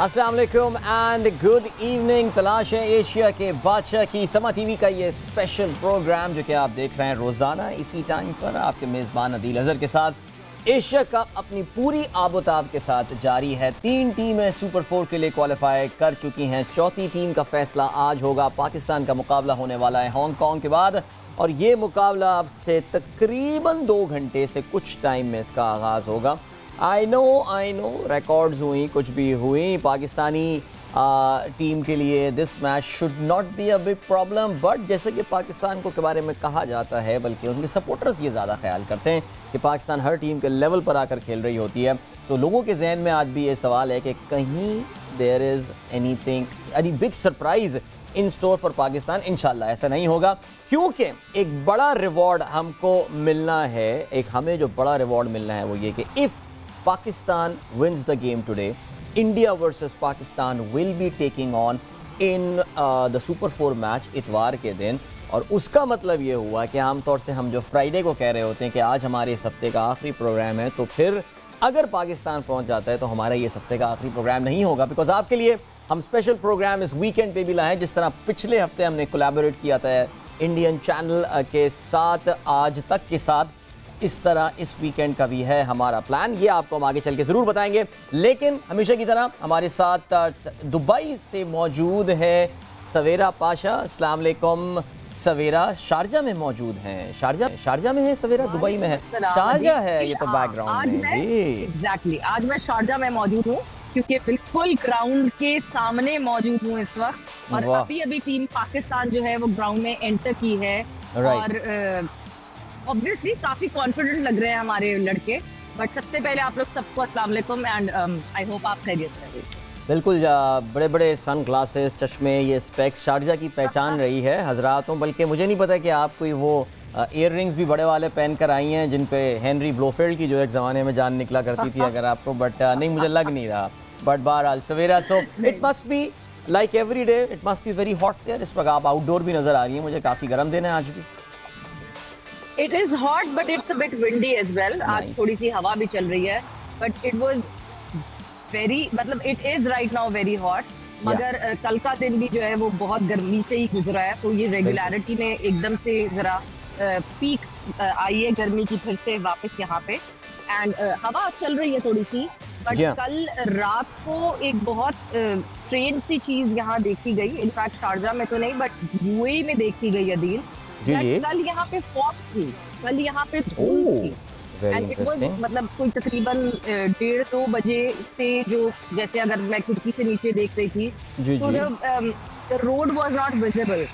अस्सलाम वालेकुम and good evening. तलाश है एशिया के बादशाह की समा टीवी का ये स्पेशल प्रोग्राम जो कि आप देख रहे हैं रोज़ाना इसी टाइम पर आपके मेज़बान अदील अज़हर के साथ। एशिया कप अपनी पूरी आबोताब के साथ जारी है। 3 टीमें सुपर 4 के लिए क्वालिफाई कर चुकी हैं। चौथी टीम का फैसला आज होगा। पाकिस्तान का मुकाबला होने वाला है हांगकांग के बाद और ये मुकाबला अब से तकरीबन 2 घंटे से कुछ टाइम में इसका आगाज़ होगा। आई नो रिकॉर्ड्स हुई, कुछ भी हुई। पाकिस्तानी टीम के लिए this match should not be a big problem, but जैसे कि पाकिस्तान को के बारे में कहा जाता है, बल्कि उनके सपोर्टर्स ये ज़्यादा ख्याल करते हैं कि पाकिस्तान हर टीम के लेवल पर आकर खेल रही होती है। सो लोगों के जहन में आज भी ये सवाल है कि कहीं there is any big surprise in store for Pakistan. इंशाल्लाह ऐसा नहीं होगा, क्योंकि एक बड़ा रिवॉर्ड हमको मिलना है। हमें जो बड़ा रिवॉर्ड मिलना है वो ये कि if Pakistan wins the game today, India versus Pakistan will be taking on in the Super 4 match इतवार के दिन। और उसका मतलब ये हुआ कि आमतौर से हम जो फ्राइडे को कह रहे होते हैं कि आज हमारे इस हफ्ते का आखिरी प्रोग्राम है, तो फिर अगर पाकिस्तान पहुंच जाता है तो हमारा ये इस हफ्ते का आखिरी प्रोग्राम नहीं होगा, बिकॉज आपके लिए हम स्पेशल प्रोग्राम इस वीकेंड पे भी लाए हैं। जिस तरह पिछले हफ्ते हमने कोलैबोरेट किया था इंडियन चैनल के साथ आज तक के साथ, इस तरह इस वीकेंड का भी है हमारा प्लान। ये आपको हम आगे चल के ज़रूर बताएंगे, लेकिन हमेशा की तरह हमारे साथ दुबई से मौजूद है सवेरा पाशा। अस्सलाम वालेकुम सवेरा। शारजा में मौजूद हैं। शारजा में है सवेरा, दुबई में है, शारजा है ये तो बैकग्राउंड में जी। एग्जैक्टली आज मैं शारजा में मौजूद हूँ, क्योंकि बिल्कुल ग्राउंड के सामने मौजूद हूँ इस वक्त। और अभी टीम पाकिस्तान जो है वो ग्राउंड में एंटर की है और ऑब्वियसली काफी कॉन्फिडेंट लग रहे हैं हमारे लड़के। बट सबसे पहले आप लोग सबको अस्सलाम वालेकुम एंड आई होप आप खैरियत से हैं। बिल्कुल, बड़े बड़े सन ग्लासेस, चश्मे, ये स्पेक्स शारजा की पहचान रही है हजरातों। बल्कि मुझे नहीं पता कि आप कोई वो ईयर रिंग्स भी बड़े वाले पहन कर आई हैं जिन पे हेनरी ब्लोफील्ड की जो एक ज़माने में जान निकला करती थी अगर आपको, बट नहीं मुझे लग नहीं रहा। बट बहरहाल Savera, so it must be like every day, it must be very hot there. इस वक्त आप आउटडोर भी नज़र आ रही हैं, मुझे काफ़ी गर्म दिन है आज भी। It is hot, but it's a bit windy as well. Nice. आज थोड़ी सी हवा भी चल रही है, but it was very, मतलब it is right now very hot. मगर कल का दिन भी जो है वो बहुत गर्मी से ही गुजरा है, तो ये रेगुलरिटी में एकदम से जरा पीक आई है गर्मी की फिर से वापस यहाँ पे। एंड हवा चल रही है थोड़ी सी, बट कल रात को एक बहुत स्ट्रेंज सी चीज यहाँ देखी गई। इनफैक्ट शारजा में तो नहीं, बट यूएई में देखी गई अदील। कल यहाँ पे फॉग थी, कल यहाँ पे धूप थी। एंड इट वाज मतलब कोई तकरीबन 1:30-2 बजे से, जो जैसे अगर मैं खिड़की से नीचे देख रही थी तो the road was not visible.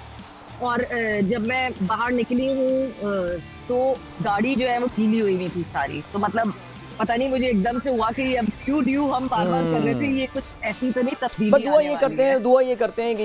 और जब मैं बाहर निकली हूँ तो गाड़ी जो है वो गीली हुई हुई थी सारी। तो मतलब पता नहीं मुझे एकदम से हुआ कि अब क्यों हम बार-बार कर रहे थे, ये कुछ ऐसी तो नहीं तब्दीली। बस दुआ ये करते हैं कि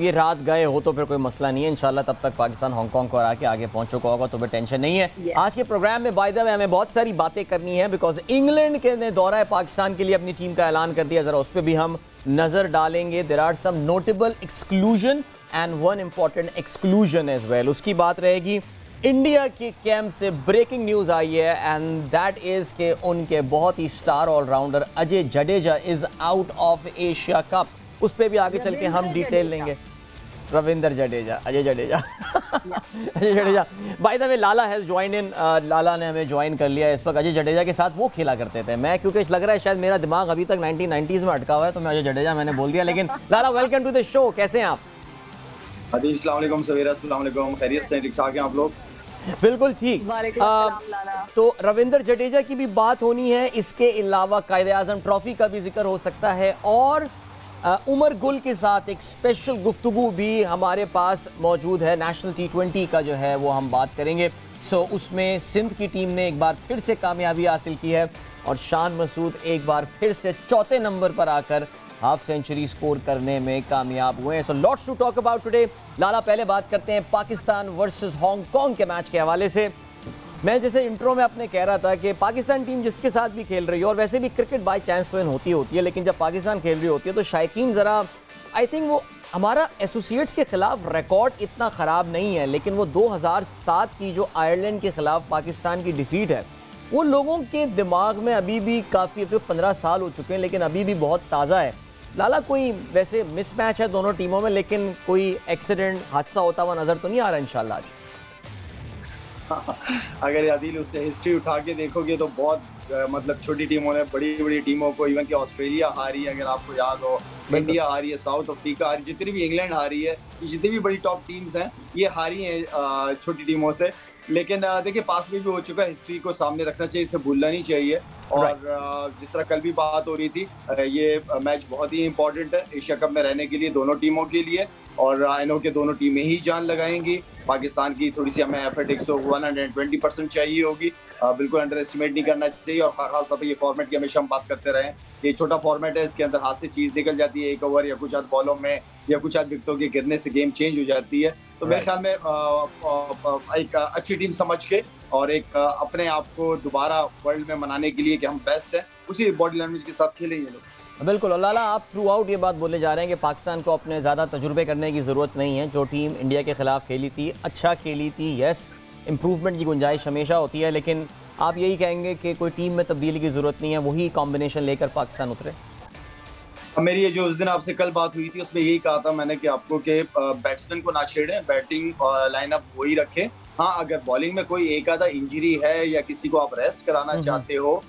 ये रात गए हो तो फिर कोई मसला नहीं है। इंशाल्लाह तब तक पाकिस्तान हांगकांग को हरा के आगे पहुंच चुका होगा, तो फिर टेंशन नहीं है। आज के प्रोग्राम में बाय द वे हमें बहुत सारी बातें करनी है, बिकॉज इंग्लैंड के ने दौरा पाकिस्तान के लिए अपनी टीम का ऐलान कर दिया। जरा उस पर भी हम नजर डालेंगे। There are some notable exclusion and one important exclusion as well. उसकी बात रहेगी। इंडिया के कैंप से ब्रेकिंग न्यूज़ आई है एंड दैट इज़ के उनके बहुत ही star allrounder Ajay Jadeja is out of Asia Cup. उस पर भी आगे चल के हम डिटेल लेंगे। Ravinder Jadeja, Ajay Jadeja Ajay Jadeja. By the way Lala has join in, Lala ने हमें ज्वाइन कर लिया इस वक्त। अजय जडेजा के साथ वो खेला करते थे। मैं क्योंकि लग रहा है शायद मेरा दिमाग अभी तक 1990s में अटका हुआ है, तो मैं अजय जडेजा मैंने बोल दिया। लेकिन लाला, वेलकम टू द शो। कैसे हैं आप? अस्सलाम वालेकुम सवेरा, अस्सलाम वालेकुम। खैरियत से ठीक ठाक हैं आप लोग? बिल्कुल ठीक। तो रविंदर जडेजा की भी बात होनी है, इसके अलावा कायदे-आज़म ट्रॉफी का भी जिक्र हो सकता है और उमर गुल के साथ एक स्पेशल गुफ्तगू भी हमारे पास मौजूद है। नेशनल T20 का जो है वो हम बात करेंगे। सो उसमें सिंध की टीम ने एक बार फिर से कामयाबी हासिल की है और शान मसूद एक बार फिर से 4थे नंबर पर आकर हाफ सेंचुरी स्कोर करने में कामयाब हुए हैं। So lots to talk about today. Lala, पहले बात करते हैं पाकिस्तान वर्सेस हांगकांग के मैच के हवाले से। मैं जैसे इंट्रो में अपने कह रहा था कि पाकिस्तान टीम जिसके साथ भी खेल रही है, और वैसे भी क्रिकेट बाय चांस विन होती है, लेकिन जब पाकिस्तान खेल रही होती है तो शायकीन ज़रा आई थिंक वो हमारा एसोसिएट्स के खिलाफ रिकॉर्ड इतना ख़राब नहीं है, लेकिन वो 2007 की जो आयरलैंड के खिलाफ पाकिस्तान की डिफीट है वो लोगों के दिमाग में अभी भी काफ़ी, 15 साल हो चुके हैं लेकिन अभी भी बहुत ताज़ा है। लाला कोई वैसे मिसमैच है दोनों टीमों में, लेकिन कोई एक्सीडेंट हादसा होता हुआ नजर तो नहीं आ रहा इंशाल्लाह आज? अगर आदिल उससे हिस्ट्री उठा के देखोगे तो बहुत मतलब छोटी टीमों ने बड़ी बड़ी टीमों को, इवन कि ऑस्ट्रेलिया हारी है अगर आपको याद हो, इंडिया हारी है, साउथ अफ्रीका हारी, जितनी भी इंग्लैंड हारी है, जितनी भी बड़ी टॉप टीम्स हैं ये हारी हैं छोटी टीमों से। लेकिन देखिए पास में भी हो चुका है, हिस्ट्री को सामने रखना चाहिए, इसे भूलना नहीं चाहिए। और जिस तरह कल भी बात हो रही थी, ये मैच बहुत ही इंपॉर्टेंट है एशिया कप में रहने के लिए दोनों टीमों के लिए, और आई नो के दोनों टीमें ही जान लगाएंगी। पाकिस्तान की थोड़ी सी हमें एफर्ट 120% चाहिए होगी, बिल्कुल अंडर एस्टिमेट नहीं करना चाहिए। और खासतौर पर ये फॉर्मेट की हमेशा हम बात करते रहे, ये छोटा फॉर्मेट है, इसके अंदर हाथ से चीज़ निकल जाती है, एक ओवर या कुछ आध बॉलों में या कुछ आध विकेटों के गिरने से गेम चेंज हो जाती है। तो मेरे ख्याल में एक अच्छी टीम समझ के और एक अपने आप को दोबारा वर्ल्ड में मनाने के लिए कि हम बेस्ट है, उसी बॉडी लैंग्वेज के साथ खेलें ये लोग। बिल्कुल। और लाला आप थ्रू आउट ये बात बोले जा रहे हैं कि पाकिस्तान को अपने ज़्यादा तजुर्बे करने की ज़रूरत नहीं है। जो टीम इंडिया के ख़िलाफ़ खेली थी अच्छा खेली थी, यस इम्प्रूवमेंट की गुंजाइश हमेशा होती है, लेकिन आप यही कहेंगे कि कोई टीम में तब्दीली की ज़रूरत नहीं है, वही कॉम्बिनेशन लेकर पाकिस्तान उतरे? मेरी ये जो उस दिन आपसे कल बात हुई थी उसमें यही कहा था मैंने कि आपको कि बैट्समैन को ना छेड़ें, बैटिंग लाइनअप वही रखें। हाँ, अगर बॉलिंग में कोई एक आधा इंजरी है या किसी को आप रेस्ट कराना चाहते हो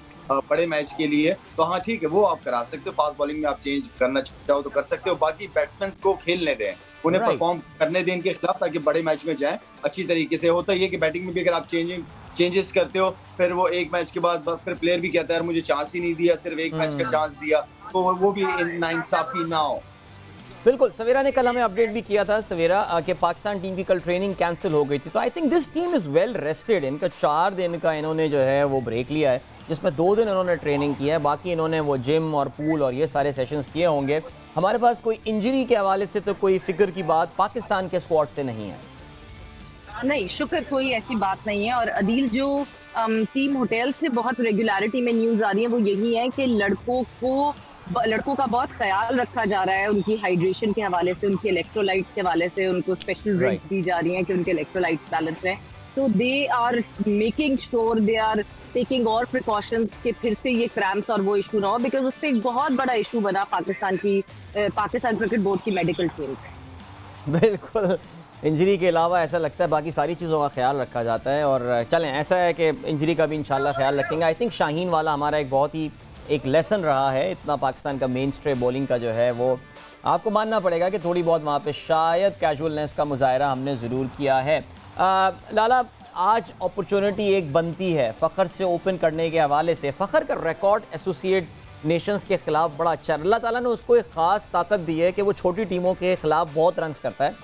बड़े मैच के लिए, तो हाँ ठीक है, वो आप करा सकते हो। फास्ट बॉलिंग में आप चेंज करना चाहो तो कर सकते हो, बाकी बैट्समैन को खेलने दें, उन्हें परफॉर्म करने दें इनके खिलाफ, ताकि बड़े मैच में जाएं अच्छी तरीके से। होता ये कि बैटिंग में भी अगर आप चेंजेस करते हो, फिर वो एक मैच के बाद फिर प्लेयर भी कहता है यार मुझे चांस ही नहीं दिया, सिर्फ एक मैच का चांस दिया, तो वो भी नाइंसाफी ना हो। बिल्कुल। सवेरा ने कल हमें अपडेट भी किया था सवेरा कि पाकिस्तान टीम की कल ट्रेनिंग कैंसिल हो गई थी, तो I think this team is well rested. इनका 4 दिन का इन्होंने जो है वो ब्रेक लिया है, जिसमें 2 दिन इन्होंने ट्रेनिंग किया है, बाकी इन्होंने वो जिम और पूल और ये सारे सेशंस किए होंगे। हमारे पास कोई इंजरी के हवाले से तो कोई फिक्र की बात पाकिस्तान के स्क्वाड से नहीं है। नहीं, शुक्र कोई ऐसी बात नहीं है। और अदील जो टीम होटल से बहुत रेगुलरिटी में न्यूज़ आ रही है वो यही है कि लड़कों का बहुत ख्याल रखा जा रहा है, उनकी हाइड्रेशन के हवाले से, उनके इलेक्ट्रोलाइट्स के हवाले से, उनको स्पेशल ड्रिंक्स दी जा रही हैं कि उनके इलेक्ट्रोलाइट्स बैलेंस हैं। तो they are making sure, they are taking और प्रिकॉशंस कि फिर से ये क्रैम्प्स और वो इशू ना हो, बिकॉज उससे एक बहुत बड़ा इशू बना पाकिस्तान क्रिकेट बोर्ड की मेडिकल टीम। बिल्कुल। इंजरी के अलावा ऐसा लगता है बाकी सारी चीज़ों का ख्याल रखा जाता है। और चलें, ऐसा है कि इंजरी का भी इंशाल्लाह ख्याल रखेंगे। आई थिंक शाहीन वाला हमारा एक बहुत ही एक लेसन रहा है, इतना पाकिस्तान का मेन स्ट्रे बॉलिंग का जो है वो आपको मानना पड़ेगा कि थोड़ी बहुत वहाँ पे शायद कैजुअलनेस का मुजाहरा हमने ज़रूर किया है। लाला, आज अपॉर्चुनिटी एक बनती है फ़खर से ओपन करने के हवाले से। फ़खर का रिकॉर्ड एसोसिएट नेशंस के ख़िलाफ़ बड़ा अच्छा है, अल्लाह ताला ने उसको एक ख़ास ताकत दी है कि वो छोटी टीमों के ख़िलाफ़ बहुत रन्स करता है,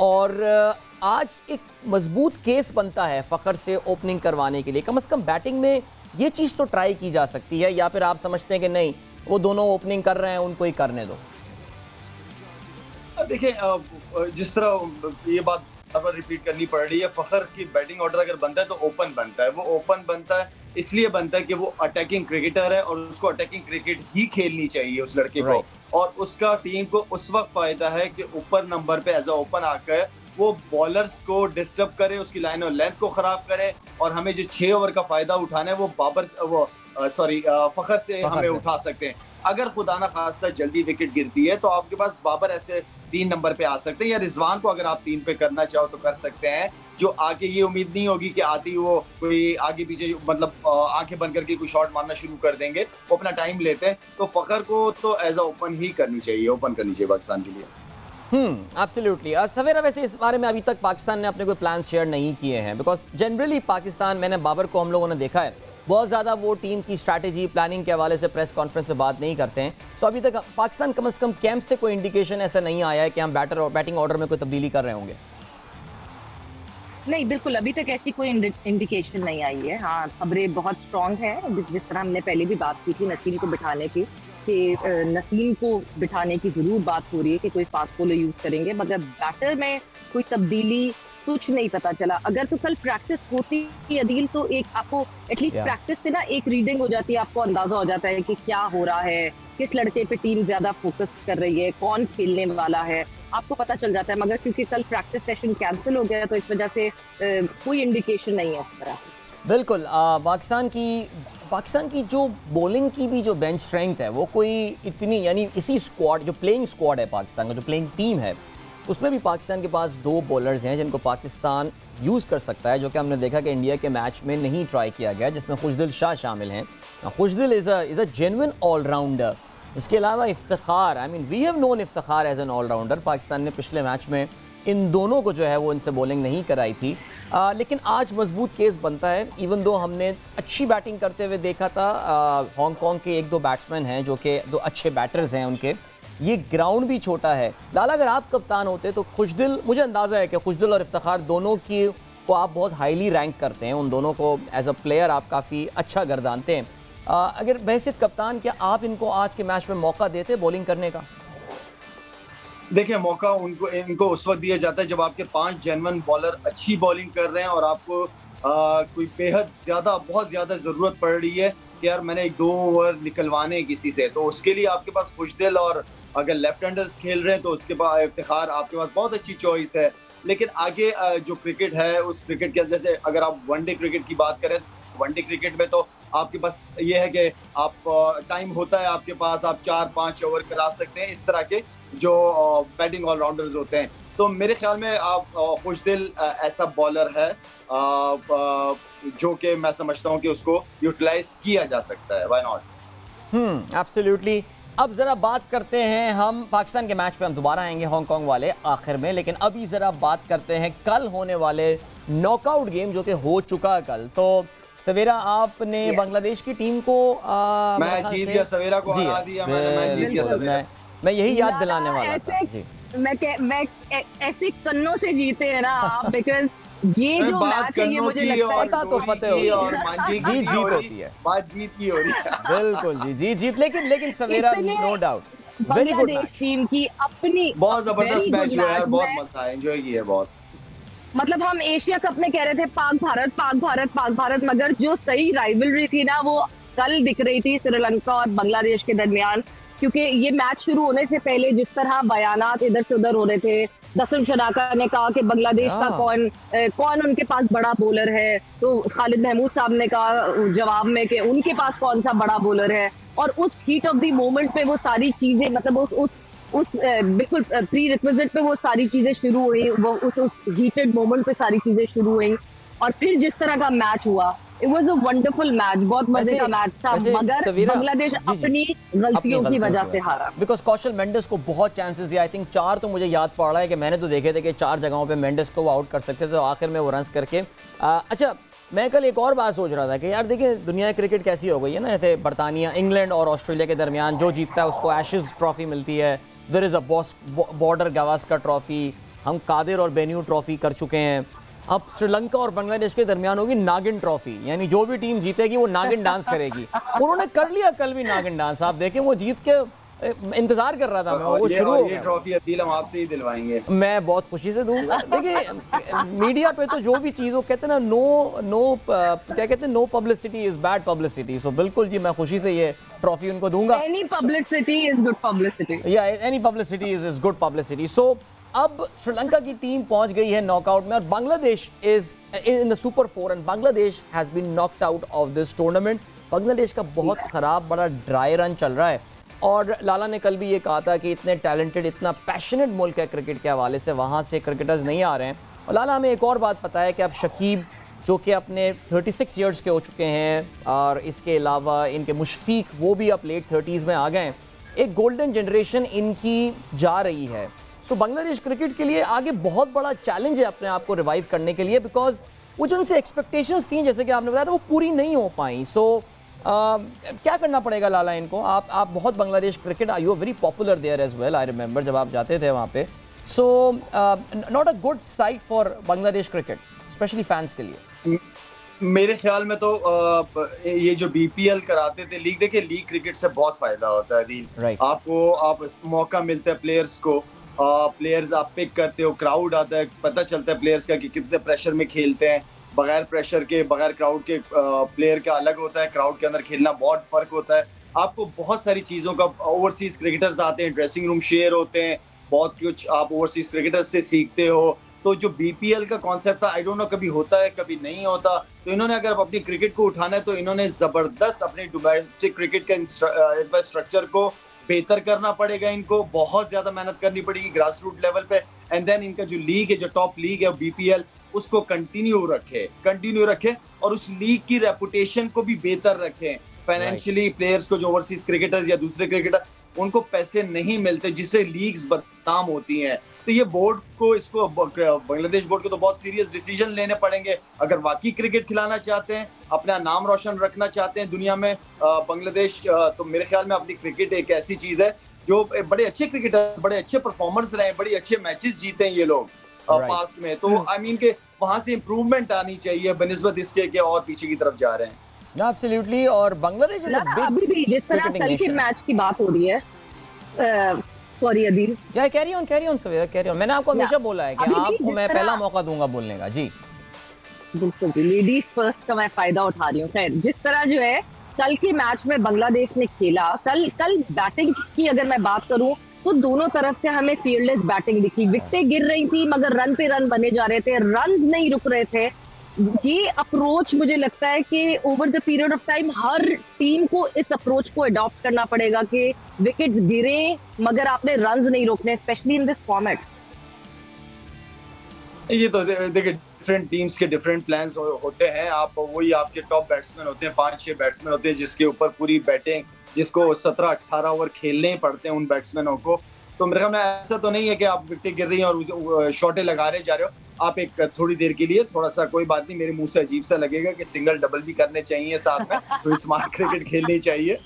और आज एक मजबूत केस बनता है फ़खर से ओपनिंग करवाने के लिए। कम से कम बैटिंग में ये चीज़ तो ट्राई की जा सकती है, या फिर आप समझते हैं कि नहीं वो दोनों ओपनिंग कर रहे हैं उनको ही करने दो? देखिए, जिस तरह ये बात अब रिपीट करनी पड़ रही है, फ़खर की बैटिंग ऑर्डर अगर बनता है तो ओपन बनता है। वो ओपन बनता है इसलिए बनता है कि वो अटैकिंग क्रिकेटर है और उसको अटैकिंग क्रिकेट ही खेलनी चाहिए उस लड़के को, और उसका टीम को उस वक्त फायदा है कि ऊपर नंबर पे एज अ ओपन आकर वो बॉलर्स को डिस्टर्ब करे, उसकी लाइन और लेंथ को खराब करे, और हमें जो 6 ओवर का फायदा उठाना है वो फ़खर से हमें उठा सकते हैं। अगर खुदा ना खास्ता जल्दी विकेट गिरती है तो आपके पास बाबर ऐसे 3 नंबर पे आ सकते हैं, या रिजवान को अगर आप 3 पे करना चाहो तो कर सकते हैं, जो आगे ये उम्मीद नहीं होगी कि आती वो कोई आगे पीछे मतलब आंखें बंद करके कोई शॉट मारना शुरू कर देंगे, वो अपना टाइम लेते हैं। तो फ़खर को तो एज अ ओपन ही करनी चाहिए, ओपन करनी चाहिए पाकिस्तान के लिए। एब्सोल्युटली। सवेरा, वैसे इस बारे में अभी तक पाकिस्तान ने अपने कोई प्लान शेयर नहीं किए हैं, बिकॉज जनरली पाकिस्तान, मैंने बाबर को हम लोगों ने देखा है बहुत ज़्यादा वो टीम की स्ट्रैटेजी प्लानिंग के हवाले से प्रेस कॉन्फ्रेंस में बात नहीं करते हैं। सो अभी तक पाकिस्तान कम से कम कैंप से कोई इंडिकेशन ऐसा नहीं आया है कि हम बैटिंग ऑर्डर में कोई तब्दीली कर रहे होंगे। नहीं, बिल्कुल अभी तक ऐसी कोई इंडिकेशन नहीं आई है। हाँ, खबरें बहुत स्ट्रॉन्ग है, जिस तरह हमने पहले भी बात की थी नसीम को बिठाने की, कि नसीम को बिठाने की जरूर बात हो रही है कि कोई फास्ट बॉलर यूज करेंगे, मगर बैटर में कोई तब्दीली कुछ नहीं पता चला। अगर तो कल प्रैक्टिस होती अदील तो एक आपको एटलीस्ट प्रैक्टिस से ना एक रीडिंग हो जाती है, आपको अंदाजा हो जाता है कि क्या हो रहा है, किस लड़के पे टीम ज्यादा फोकस कर रही है, कौन खेलने वाला है, आपको पता चल जाता है। मगर क्योंकि कल प्रैक्टिस सेशन कैंसिल हो गया तो इस वजह से कोई इंडिकेशन नहीं है इस तरह। बिल्कुल। पाकिस्तान की पाकिस्तान की जो बॉलिंग की भी जो बेंच स्ट्रेंथ है वो कोई इतनी, यानी इसी स्क्वाड जो प्लेइंग स्क्वाड है पाकिस्तान का, जो प्लेइंग टीम है, उसमें भी पाकिस्तान के पास 2 बॉलर्स हैं जिनको पाकिस्तान यूज़ कर सकता है, जो कि हमने देखा कि इंडिया के मैच में नहीं ट्राई किया गया, जिसमें खुशदिल शाह शामिल हैं। Khushdil is a genuine allrounder. इसके अलावा Iftikhar, I mean we have known Iftikhar as an allrounder. Pakistan ने पिछले मैच में इन दोनों को जो है वो इनसे बॉलिंग नहीं कराई थी, लेकिन आज मजबूत केस बनता है। इवन दो हमने अच्छी बैटिंग करते हुए देखा था, हांगकॉन्ग के 1-2 बैट्समैन हैं जो कि 2 अच्छे बैटर्स हैं उनके, ये ग्राउंड भी छोटा है। लाला, अगर आप कप्तान होते तो खुशदिल, मुझे अंदाज़ा है कि खुशदिल और इफ्तिखार दोनों की को आप बहुत हाईली रैंक करते हैं, उन दोनों को एज अ प्लेयर आप काफ़ी अच्छा गर्दानते हैं। अगर बहसियत कप्तान, क्या आप इनको आज के मैच में मौका देते बॉलिंग करने का? देखिए, मौका इनको उस वक्त दिया जाता है जब आपके 5 जेन्युइन बॉलर अच्छी बॉलिंग कर रहे हैं और आपको कोई बेहद ज़्यादा, बहुत ज़्यादा ज़रूरत पड़ रही है कि यार मैंने 1-2 ओवर निकलवाने किसी से, तो उसके लिए आपके पास खुशदिल, और अगर लेफ्ट हैंडर्स खेल रहे हैं तो उसके बाद इफ्तिखार आपके पास बहुत अच्छी चॉइस है। लेकिन आगे जो क्रिकेट है, उस क्रिकेट के अंदर से अगर आप वनडे क्रिकेट की बात करें, वनडे क्रिकेट में तो आपके पास ये है कि आप टाइम होता है आपके पास, आप 4-5 ओवर करा सकते हैं, इस तरह के जो बैटिंग ऑलराउंडर्स होते हैं। तो मेरे ख्याल में आप खुशदिल ऐसा बॉलर है जो कि मैं समझता हूं कि उसको यूटिलाइज किया जा सकता है, व्हाई नॉट। एब्सोल्युटली। अब ज़रा बात करते हैं, हम पाकिस्तान के मैच पे हम दोबारा आएंगे हांगकॉन्ग वाले आखिर में, लेकिन अभी ज़रा बात करते हैं कल होने वाले नॉकआउट गेम जो कि हो चुका कल। तो सवेरा, आपने बांग्लादेश की टीम को मैं जीत गया, सवेरा को हरा दिया मैंने, मैं जीत गया सवेरा। मैं यही याद दिलाने वाला था। मैं ऐसे कन्नों से जीते हैं ना आप, बिकॉज ये जो मैच है ये मुझे लगता है पता तो फतेह होती है और जीत होती है, बात जीत की हो रही है। बिल्कुल जी, जीत। लेकिन Savera, no doubt, very good match. Team की अपनी बहुत जबरदस्त मैच हुआ है, बहुत मजा आया, एंजॉय किया बहुत। मतलब हम एशिया कप में कह रहे थे पाक भारत, मगर जो सही राइवलरी थी ना वो कल दिख रही थी श्रीलंका और बांग्लादेश के दरमियान। क्योंकि ये मैच शुरू होने से पहले जिस तरह बयानात इधर से उधर हो रहे थे, दसन शनाका ने कहा कि बांग्लादेश का कौन उनके पास बड़ा बॉलर है, तो खालिद महमूद साहब ने कहा जवाब में कि उनके पास कौन सा बड़ा बॉलर है। और उस हीट ऑफ द मोमेंट पे वो सारी चीजें, मतलब उस बिल्कुल प्री रिक्विजिट पे वो सारी चीजें शुरू हुई, वो उस हीटेड मोमेंट पे सारी चीजें शुरू हुई। और फिर जिस तरह का मैच हुआ, it was a wonderful match, बहुत मजे का मैच था, मगर बांग्लादेश अपनी गलतियों की वजह से हारा। बिकॉज कौशल मेंडिस को बहुत चांसेस दिया, आई थिंक 4 तो मुझे याद पड़ रहा है कि मैंने तो देखे थे कि 4 जगहों पे मेंडिस को वो आउट कर सकते थे, तो आखिर में वो रन्स करके। अच्छा, मैं कल एक और बात सोच रहा था कि यार देखिए दुनिया क्रिकेट कैसी हो गई है ना, ऐसे बरतानिया, इंग्लैंड और ऑस्ट्रेलिया के दरमियान जो जीतता है उसको एशेज ट्रॉफी मिलती है, there is a Border Gavaskar trophy, हम कादिर और बेन्यू ट्रॉफी कर चुके हैं। अब श्रीलंका और बांग्लादेश के दरमियान होगी नागिन ट्रॉफी, यानी जो भी टीम जीतेगी वो नागिन डांस करेगी। उन्होंने कर लिया कल भी नागिन डांस, आप देखें, वो जीत के इंतजार कर रहा था मैं, वो शुरू हो गया। ये ट्रॉफी अदील हम आपसे ही दिलवाएंगे, मैं बहुत खुशी से दूंगा। देखिए मीडिया पे तो जो भी चीज़ वो कहते हैं ना, क्या कहते हैं, no publicity is bad publicity. So बिल्कुल जी, मैं खुशी से ये ट्रॉफी उनको दूंगा। Any publicity is good publicity, या any publicity is good publicity. So अब श्रीलंका की टीम पहुंच गई है नॉकआउट में और Bangladesh is in the super 4 and Bangladesh has been knocked out of this tournament. Bangladesh का बहुत खराब, बड़ा ड्राई रन चल रहा है और लाला ने कल भी ये कहा था कि इतने टैलेंटेड, इतना पैशनेट मुल्क है क्रिकेट के हवाले से, वहाँ से क्रिकेटर्स नहीं आ रहे हैं। और लाला हमें एक और बात पता है कि अब शकीब जो कि अपने 36 ईयर्स के हो चुके हैं और इसके अलावा इनके मुशफीक वो भी अब लेट 30s में आ गए हैं, एक गोल्डन जनरेशन इनकी जा रही है। सो बांग्लादेश क्रिकेट के लिए आगे बहुत बड़ा चैलेंज है अपने आप को रिवाइव करने के लिए, बिकॉज वो जो उनसे एक्सपेक्टेशंस थी जैसे कि आपने बताया था वो पूरी नहीं हो पाई। सो क्या करना पड़ेगा लाला इनको? आप बहुत Bangladesh cricket, you are very popular there as well, I remember जब आप जाते थे वहाँ पे। So not a good sight for Bangladesh cricket, specially fans के लिए। मेरे ख्याल में तो ये जो BPL कराते थे लीग, देखिए लीग क्रिकेट से बहुत फायदा होता है अदील, आप मौका मिलता है प्लेयर्स को, प्लेयर्स आप पिक करते हो, क्राउड आता है, पता चलता है प्लेयर्स का कि कितने प्रेशर में खेलते हैं। बगैर प्रेशर के, बगैर क्राउड के प्लेयर का अलग होता है, क्राउड के अंदर खेलना बहुत फर्क होता है। आपको बहुत सारी चीज़ों का, ओवरसीज क्रिकेटर्स आते हैं, ड्रेसिंग रूम शेयर होते हैं, बहुत कुछ आप ओवरसीज क्रिकेटर्स से सीखते हो। तो जो बीपीएल का कॉन्सेप्ट था, आई डोंट नो कभी होता है कभी नहीं होता, तो इन्होंने अगर अपनी क्रिकेट को उठाना है तो इन्होंने जबरदस्त अपनी डोमेस्टिक क्रिकेट के इंफ्रास्ट्रक्चर को बेहतर करना पड़ेगा, इनको बहुत ज्यादा मेहनत करनी पड़ेगी ग्रास रूट लेवल पे, एंड देन इनका जो लीग है, जो टॉप लीग है बीपीएल, उसको कंटिन्यू रखे और उस लीग की रेपुटेशन को भी बेहतर रखें। फाइनेंशियली प्लेयर्स को, जो ओवरसीज क्रिकेटर्स या दूसरे क्रिकेटर, उनको पैसे नहीं मिलते जिससे लीग्स बदनाम होती हैं। तो ये बोर्ड को, इसको बांग्लादेश बोर्ड को तो बहुत सीरियस डिसीजन लेने पड़ेंगे अगर वाकई क्रिकेट खिलाना चाहते हैं, अपना नाम रोशन रखना चाहते हैं दुनिया में बांग्लादेश। तो मेरे ख्याल में अपनी क्रिकेट एक ऐसी चीज है जो बड़े अच्छे क्रिकेटर, बड़े अच्छे परफॉर्मर्स रहे, बड़े अच्छे मैचेस जीते हैं ये लोग पास्ट में, तो आई मीन के वहां से इंप्रूवमेंट आनी चाहिए बनिस्बत इसके कि और पीछे की तरफ जा रहे हैं। एब्सोल्युटली। और बांग्लादेश अभी भी जिस तरह कल के मैच की बात हो रही है, सॉरी अदील, क्या carry on Savera, carry on. मैंने आपको हमेशा बोला है कि आपको मैं पहला मौका दूंगा बोलने का। जी बिल्कुल, लेडीज फर्स्ट का मैं फायदा उठा रही हूँ। खैर, जिस तरह जो है कल के मैच में बांग्लादेश ने खेला, कल बैटिंग की अगर मैं बात करूं तो दोनों तरफ से हमें फील्डलेस बैटिंग दिखी। विकेटें गिर रही थी मगर रन पे रन बने जा रहे थे, रन्स नहीं रुक रहे थे। ये अप्रोच मुझे लगता है कि over the period of time her team को इस अप्रोच को अडॉप्ट करना पड़ेगा कि विकेट्स गिरे मगर आपने रन्स नहीं रोकने, स्पेशली इन दिस फॉर्मेट। ये तो देखिए डिफरेंट टीम्स के डिफरेंट प्लान्स होते हैं। आप वही आपके टॉप बैट्समैन होते हैं, 5-6 बैट्समैन होते हैं जिसके ऊपर पूरी बैटिंग, जिसको 17-18 ओवर खेलने ही पड़ते हैं उन बैट्समैनों को। तो मेरे ख्याल में ऐसा तो नहीं है कि आप विकेट गिर रही हैं और शॉटें लगा रहे जा रहे हो। आप एक थोड़ी देर के लिए थोड़ा सा, कोई बात नहीं, मेरे मुंह से अजीब सा लगेगा कि सिंगल डबल भी करने चाहिए साथ में, तो स्मार्ट क्रिकेट खेलनी चाहिए।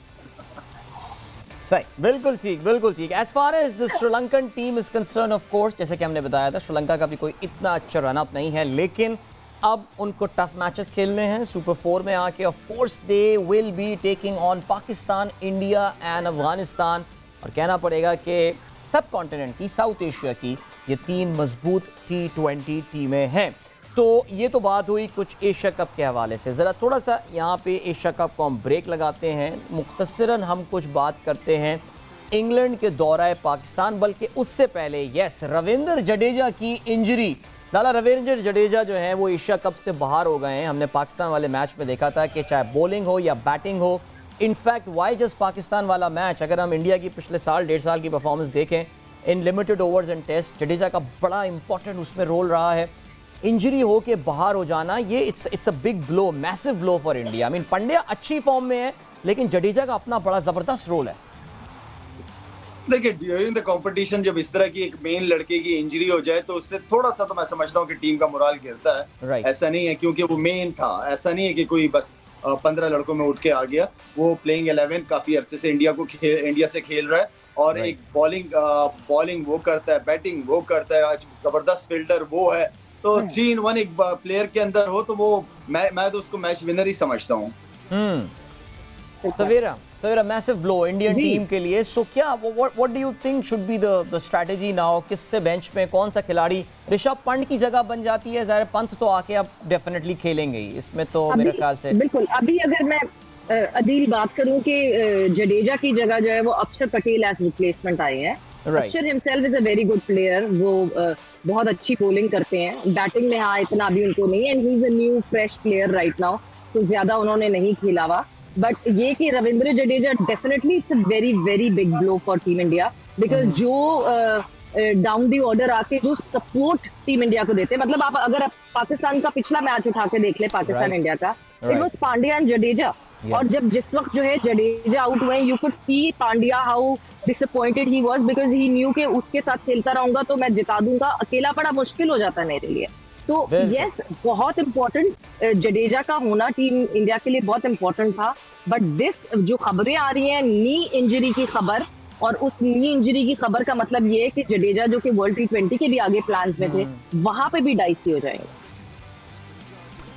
सही, बिल्कुल ठीक। As far as the Sri Lankan team is concerned, of course जैसे कि हमने बताया था, श्रीलंका का भी कोई इतना अच्छा रन अप नहीं है, लेकिन अब उनको टफ मैचेस खेलने हैं सुपर 4 में आके। Of course they will be taking on Pakistan, India and Afghanistan. और कहना पड़ेगा कि सब कॉन्टिनेंट की, साउथ एशिया की ये 3 मजबूत T20 टीमें हैं। तो ये तो बात हुई कुछ एशिया कप के हवाले से। ज़रा थोड़ा सा यहाँ पे एशिया कप को हम ब्रेक लगाते हैं, मुख्तसरन हम कुछ बात करते हैं इंग्लैंड के दौरा पाकिस्तान। बल्कि उससे पहले यस, रविंद्र जडेजा की इंजरी, लाला रविंद्र जडेजा जो है वो एशिया कप से बाहर हो गए हैं। हमने पाकिस्तान वाले मैच में देखा था कि चाहे बॉलिंग हो या बैटिंग हो, इनफैक्ट वाई जस्ट पाकिस्तान वाला मैच, अगर हम इंडिया की पिछले साल 1.5 साल की परफॉर्मेंस देखें in limited overs and test, Jadeja का बड़ा इंपॉर्टेंट उसमें रोल रहा है। इंजरी हो के बाहर हो जाना, ये it's a big blow, massive blow for India. I mean Pandya अच्छी फॉर्म में है, लेकिन जडेजा का अपना बड़ा जबरदस्त रोल है। देखिए ड्यूरिंग द कंपटीशन जब इस तरह की एक मेन लड़के की इंजरी हो जाए तो उससे थोड़ा सा तो मैं समझता हूँ कि टीम का मोराल गिरता है। ऐसा नहीं है क्योंकि वो मेन था, ऐसा नहीं है कि कोई बस 15 लड़कों में उठ के आ गया। वो प्लेइंग 11 काफी अरसे से इंडिया से खेल रहा है और एक बॉलिंग वो करता है, बैटिंग वो करता है, जबरदस्त फील्डर वो है। तो 3 in 1 एक प्लेयर के अंदर हो तो वो मैं तो उसको मैच विनर ही समझता हूँ। सवेरा मैसिव ब्लो इंडियन टीम के लिए। सो क्या what do you think should be the strategy now? किससे बेंच में कौन सा खिलाड़ी ऋषभ पंत की जगह बन जाती है? ज़ाहिर पंत तो आके अब डेफिनेटली खेलेंगे ही, इसमें तो मेरे ख्याल से बिल्कुल। अभी अगर मैं अदील बात करूं कि जडेजा की जगह जो है वो अक्षर पटेल एज रिप्लेसमेंट आए हैं। अक्षर himself is a very good player, वो बहुत अच्छी बॉलिंग करते हैं, बैटिंग में हाँ इतना अभी उनको नहीं, and he is a new fresh player right now, तो ज्यादा उन्होंने नहीं खेला हुआ। बट ये कि Ravindra Jadeja definitely it's a very very big blow for team India, because जो डाउन दी ऑर्डर आके जो सपोर्ट टीम इंडिया को देते हैं, मतलब आप अगर पाकिस्तान का पिछला मैच उठा के देख ले पाकिस्तान इंडिया का, it was Pandya and Jadeja. और जब जिस वक्त जो है जडेजा आउट हुए, you could see Pandya how disappointed he was, because he new के उसके साथ खेलता रहूंगा तो मैं जिता दूंगा, अकेला बड़ा मुश्किल हो जाता है मेरे लिए। तो यस, बहुत इंपॉर्टेंट जडेजा का होना टीम इंडिया के लिए बहुत इंपॉर्टेंट था। बट दिस जो खबरें आ रही हैं नी इंजरी की खबर, और उस नी इंजरी की खबर का मतलब ये है कि जडेजा जो कि वर्ल्ड T20 के भी आगे प्लान्स में थे, वहां पे भी डाइसी हो जाएंगे।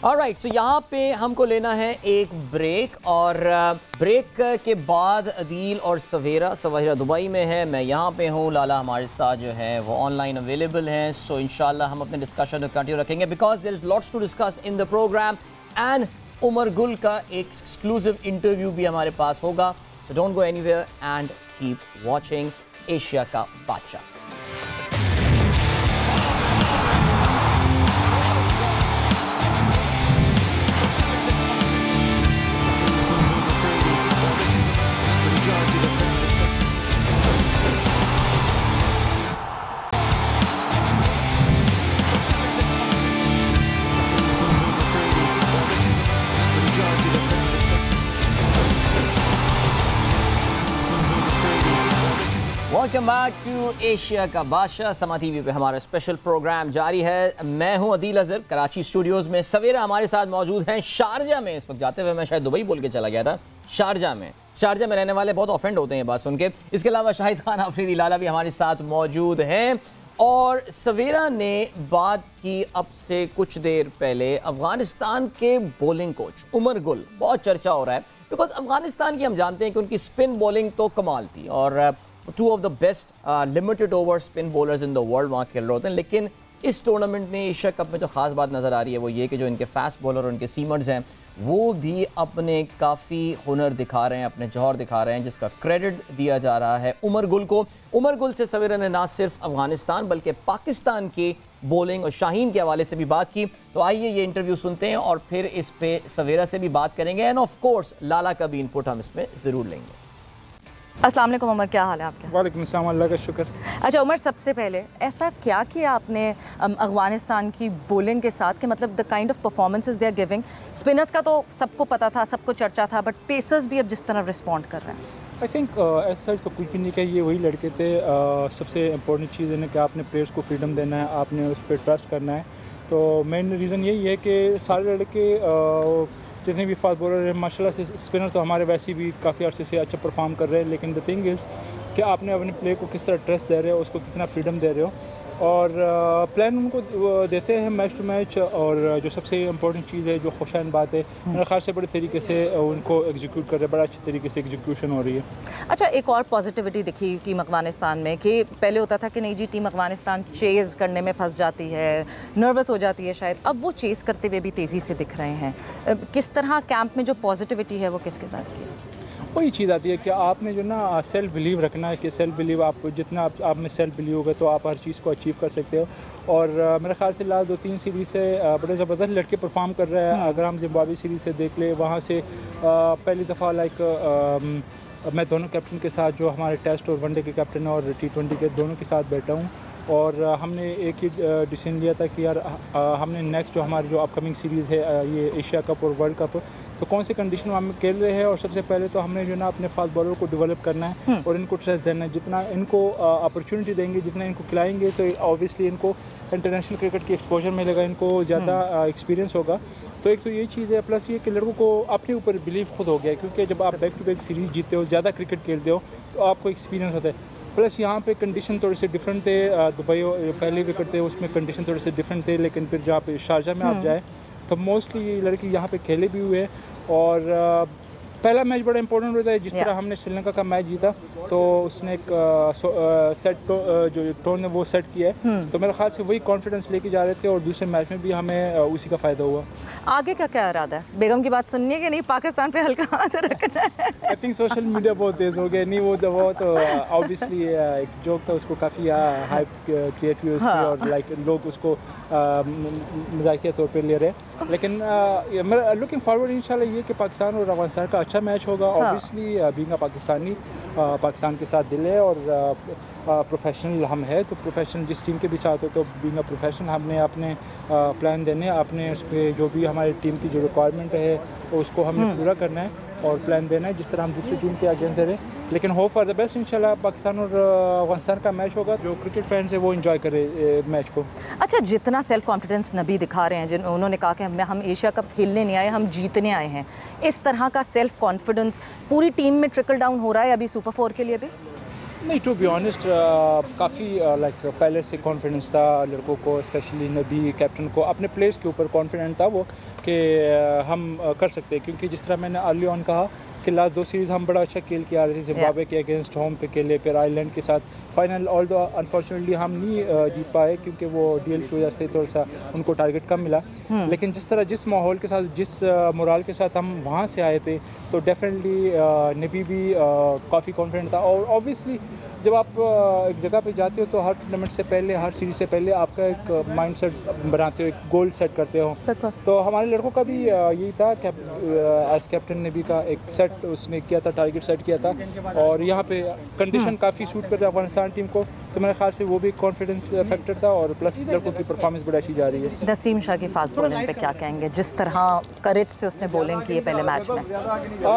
ऑलराइट, सो यहाँ पे हमको लेना है एक ब्रेक, और ब्रेक के बाद अदील और सवेरा दुबई में है, मैं यहाँ पे हूँ, लाला हमारे साथ जो है वो ऑनलाइन अवेलेबल हैं। सो इंशाल्लाह हम अपने डिस्कशन को कंटिन्यू रखेंगे because there is lots to discuss in the programme, and Umar Gul का एक एक्सक्लूसिव इंटरव्यू भी हमारे पास होगा। So don't go anywhere and keep watching Asia का बादशाह। वेलकम बैक टू एशिया का बादशाह। समा टीवी पे हमारा स्पेशल प्रोग्राम जारी है। मैं हूं अदील अजहर, कराची स्टूडियोज में। सवेरा हमारे साथ मौजूद हैं शारजा में। इस वक्त जाते हुए मैं शायद दुबई बोल के चला गया था। शारजा में रहने वाले बहुत ऑफेंड होते हैं ये बात सुन के। इसके अलावा शाहिद खान अफरीदी लाला भी हमारे साथ मौजूद हैं। और सवेरा ने बात की अब से कुछ देर पहले अफगानिस्तान के बॉलिंग कोच उमर गुल। बहुत चर्चा हो रहा है बिकॉज अफगानिस्तान की हम जानते हैं कि उनकी स्पिन बॉलिंग तो कमाल थी और two of the best limited over spin bowlers in the world वहाँ खेल रहे होते हैं। लेकिन इस टूर्नामेंट में एशिया कप में जो खास बात नज़र आ रही है वो ये कि जो इनके फास्ट बॉलर और उनके सीमर्स हैं वो भी अपने काफ़ी हुनर दिखा रहे हैं, अपने जौहर दिखा रहे हैं, जिसका क्रेडिट दिया जा रहा है उमर गुल को। उमर गुल से सवेरा ने ना सिर्फ अफगानिस्तान बल्कि पाकिस्तान की बॉलिंग और शाहीन के हवाले से भी बात की। तो आइए ये इंटरव्यू सुनते हैं और फिर इस पे सवेरा से भी बात करेंगे एंड ऑफ कोर्स लाला का भी इनपुट हम इसमें ज़रूर लेंगे। अस्सलाम वालेकुम उमर, क्या हाल है आपका? वालेकुम अस्सलाम, अल्लाह का शुक्र। अच्छा उमर, सबसे पहले ऐसा क्या किया आपने अफगानिस्तान की बॉलिंग के साथ कि मतलब the kind of performances they are giving? Spinners का तो सबको पता था, सबको चर्चा था, बट पेसर्स भी अब जिस तरह रिस्पॉन्ड कर रहे हैं। आई थिंक एज सच तो कुछ भी नहीं किया, ये वही लड़के थे। सबसे इम्पोर्टेंट चीज़ है ना कि आपने प्लेयर्स को फ्रीडम देना है, आपने उस पर ट्रस्ट करना है। तो मेन रीज़न यही है कि सारे लड़के जितने भी फास्ट बॉलर हैं माशाल्लाह से, स्पिनर तो हमारे वैसे भी काफ़ी अर्से से अच्छा परफॉर्म कर रहे हैं। लेकिन द थिंग इज़ कि आपने अपने प्ले को किस तरह ट्रस्ट दे रहे हो, उसको कितना फ्रीडम दे रहे हो और प्लान उनको देते हैं मैच टू मैच। और जो सबसे इम्पोर्टेंट चीज़ है, जो खुशाइन बात है, मेरे ख्याल से बड़े तरीके से उनको एग्जीक्यूट कर रहे हैं, बड़ा अच्छे तरीके से एग्जीक्यूशन हो रही है। अच्छा, एक और पॉजिटिविटी दिखी टीम अफगानिस्तान में कि पहले होता था कि नहीं जी टीम अफगानिस्तान चेज़ करने में फंस जाती है, नर्वस हो जाती है शायद, अब वो चेज़ करते हुए भी तेज़ी से दिख रहे हैं। किस तरह कैंप में जो पॉजिटिविटी है वो किसके साथ की है? वही चीज़ आती है कि आपने जो ना सेल्फ बिलीव रखना है कि सेल्फ बिलीव आप जितना आप में सेल्फ बिलीव होगा तो आप हर चीज़ को अचीव कर सकते हो। और मेरे ख्याल से लास्ट 2-3 सीरीज़ से बड़े ज़बरदस्त लड़के परफॉर्म कर रहे हैं। अगर हम जिम्बाब्वे सीरीज़ से देख ले, वहाँ से पहली दफ़ा मैं दोनों कैप्टन के साथ, जो हमारे टेस्ट और वनडे के कैप्टन और T20 के दोनों के साथ बैठा हूँ और हमने एक ही डिसीजन लिया था कि यार हमने नेक्स्ट जो हमारी जो अपकमिंग सीरीज़ है ये एशिया कप और वर्ल्ड कप, तो कौन सी कंडीशन में हम खेल रहे हैं। और सबसे पहले तो हमने जो ना अपने फास्ट बॉलर को डेवलप करना है और इनको ट्रस्ट देना है। जितना इनको अपॉर्चुनिटी देंगे, जितना इनको खिलाएंगे, तो ऑब्वियसली इनको इंटरनेशनल क्रिकेट की एक्सपोजर मिलेगा, इनको ज़्यादा एक्सपीरियंस होगा। तो एक तो ये चीज़ है, प्लस ये कि लड़कों को अपने ऊपर बिलीव खुद हो गया है, क्योंकि जब आप बैक टू बैक सीरीज़ जीते हो, ज़्यादा क्रिकेट खेलते हो, तो आपको एक्सपीरियंस होता है। प्लस यहाँ पे कंडीशन थोड़े से डिफरेंट थे। दुबई पहले विकेट थे, उसमें कंडीशन थोड़े से डिफरेंट थे। लेकिन फिर जहाँ पे शारजा में आप जाए तो मोस्टली ये लड़के यहाँ पे खेले भी हुए। और पहला मैच बड़ा इंपॉर्टेंट होता है। जिस तरह हमने श्रीलंका का मैच जीता तो उसने एक जो टोन है वो सेट किया है, तो मेरे ख्याल से वही कॉन्फिडेंस लेके जा रहे थे और दूसरे मैच में भी हमें उसी का फ़ायदा हुआ। आगे का क्या इरादा है? बेगम की बात सुननी है कि नहीं, पाकिस्तान पे हल्का हाथ रखना है? आई थिंक सोशल मीडिया बहुत तेज़ हो गया। नहीं वो तो ऑब्वियसली एक जोक था, उसको काफ़ी हाइप क्रिएट हुई उसकी और लाइक लोग उसको मजाकिया तौर पर ले रहे हैं। लेकिन मैं लुकिंग फॉरवर्ड इंशाल्लाह ये कि पाकिस्तान और अफगानिस्तान का अच्छा मैच होगा। Obviously being a Pakistani, Pakistan के साथ दिल है और प्रोफेशनल हम है, तो प्रोफेशनल जिस टीम के भी साथ हो तो बीइंग अ प्रोफेशनल हमने अपने प्लान देने, अपने उस पर जो भी हमारी टीम की जो रिक्वायरमेंट है उसको हमने पूरा करना है और प्लान देना है जिस तरह हम दूसरी टीम के अगेंस्ट दे रहे हैं। लेकिन होप फॉर द बेस्ट, इंशाल्लाह पाकिस्तान और अफगानिस्तान का मैच होगा। जो क्रिकेट फैंस है वो एंजॉय करे मैच को। अच्छा, जितना सेल्फ कॉन्फिडेंस नबी दिखा रहे हैं, उन्होंने कहा कि हम एशिया कप खेलने नहीं आए, हम जीतने आए हैं, इस तरह का सेल्फ कॉन्फिडेंस पूरी टीम में ट्रिकल डाउन हो रहा है अभी सुपर 4 के लिए भी? नहीं, टू बी ऑनेस्ट काफ़ी लाइक पहले से कॉन्फिडेंस था लड़कों को, स्पेशली नबी कैप्टन को अपने प्लेयर्स के ऊपर कॉन्फिडेंट था वो कि हम कर सकते हैं। क्योंकि जिस तरह मैंने अर्ली ऑन कहा कि लास्ट 2 सीरीज़ हम बड़ा अच्छा खेल के आ रहे थे। जिम्बाब्वे के अगेंस्ट होम पे खेले, फिर आयरलैंड के साथ फाइनल, ऑल दो अनफॉर्चुनेटली हम नहीं जीत पाए क्योंकि वो डीएल की वजह से थोड़ा सा उनको टारगेट कम मिला। लेकिन जिस माहौल के साथ, जिस मोराल के साथ हम वहाँ से आए थे, तो डेफिनेटली नबी भी काफ़ी कॉन्फिडेंट था। और ऑब्वियसली जब आप एक जगह पे जाते हो तो हर टूर्नामेंट से पहले, हर सीरीज़ से पहले आपका एक माइंड सेट बनाते हो, एक गोल सेट करते हो। तो हमारे लड़कों का भी यही था कि एज कैप्टन ने भी का एक सेट उसने किया था, टारगेट सेट किया था। और यहाँ पे कंडीशन काफ़ी सूट कर रहा है अफगानिस्तान टीम को, तो मेरे ख्याल से वो भी कॉन्फिडेंस फैक्टर था, और प्लस लड़कों की परफॉर्मेंस बड़ी अच्छी जा रही है। नसीम शाह की फास्ट बॉलिंग पे क्या कहेंगे, जिस तरह करेज से उसने बॉलिंग की है पहले मैच में?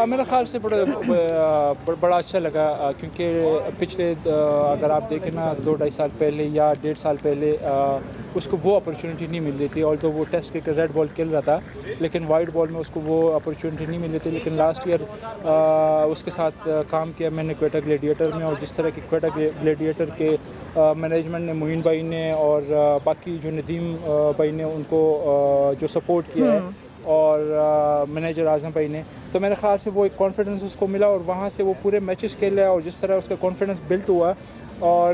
मेरे ख्याल से बड़ा अच्छा लगा, क्योंकि पिछले अगर आप देखें ना 2-2.5 साल पहले या 1.5 साल पहले उसको वो अपॉर्चुनिटी नहीं मिल रही थी। और तो वो टेस्ट क्रिकेट रेड बॉल खेल रहा था, लेकिन वाइट बॉल में उसको वो अपॉर्चुनिटी नहीं मिल रही थी। लेकिन लास्ट ईयर उसके साथ काम किया मैंने क्वेटा ग्लेडिएटर में, और जिस तरह की क्वेटा ग्लेडिएटर के मैनेजमेंट ने, मोइन भाई ने और बाकी जो नदीम भाई ने उनको जो सपोर्ट किया है, और मैनेजर आज़म भाई ने, तो मेरे ख्याल से वो एक कॉन्फिडेंस उसको मिला, और वहाँ से वो पूरे मैचेस खेला है, और जिस तरह उसका कॉन्फिडेंस बिल्ट हुआ, और